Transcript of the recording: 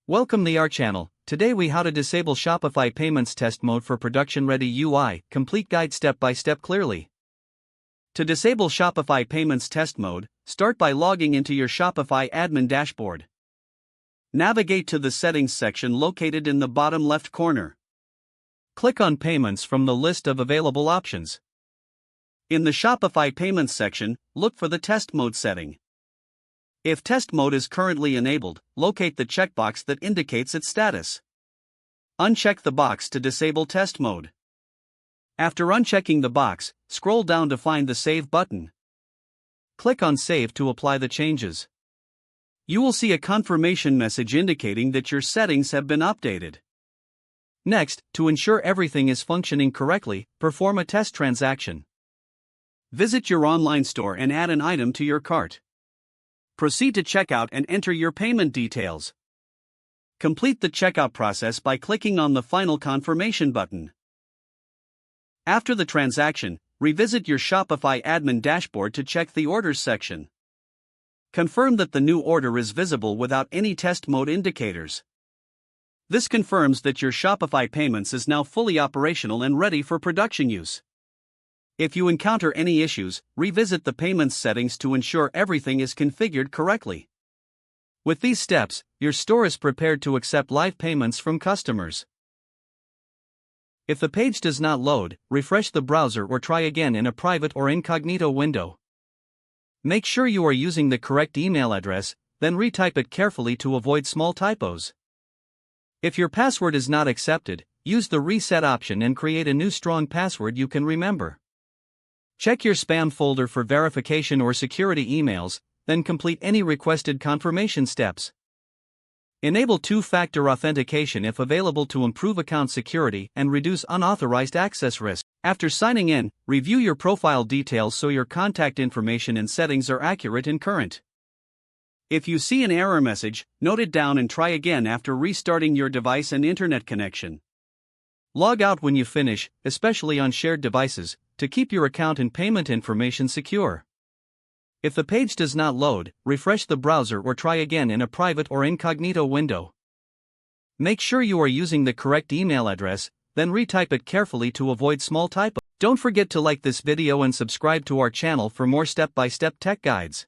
Welcome to our channel. Today we how to disable Shopify payments test mode for production ready UI, complete guide step by step clearly. To disable Shopify payments test mode, start by logging into your Shopify admin dashboard. Navigate to the settings section located in the bottom left corner. Click on payments from the list of available options. In the Shopify payments section, look for the test mode setting. If test mode is currently enabled, locate the checkbox that indicates its status. Uncheck the box to disable test mode. After unchecking the box, scroll down to find the Save button. Click on Save to apply the changes. You will see a confirmation message indicating that your settings have been updated. Next, to ensure everything is functioning correctly, perform a test transaction. Visit your online store and add an item to your cart. Proceed to checkout and enter your payment details. Complete the checkout process by clicking on the Final Confirmation button. After the transaction, revisit your Shopify admin dashboard to check the Orders section. Confirm that the new order is visible without any test mode indicators. This confirms that your Shopify payments is now fully operational and ready for production use. If you encounter any issues, revisit the payments settings to ensure everything is configured correctly. With these steps, your store is prepared to accept live payments from customers. If the page does not load, refresh the browser or try again in a private or incognito window. Make sure you are using the correct email address, then retype it carefully to avoid small typos. If your password is not accepted, use the reset option and create a new strong password you can remember. Check your spam folder for verification or security emails, then complete any requested confirmation steps. Enable two-factor authentication if available to improve account security and reduce unauthorized access risk. After signing in, review your profile details so your contact information and settings are accurate and current. If you see an error message, note it down and try again after restarting your device and internet connection. Log out when you finish, especially on shared devices, to keep your account and payment information secure. If the page does not load, refresh the browser or try again in a private or incognito window. Make sure you are using the correct email address, then retype it carefully to avoid small typos. Don't forget to like this video and subscribe to our channel for more step-by-step tech guides.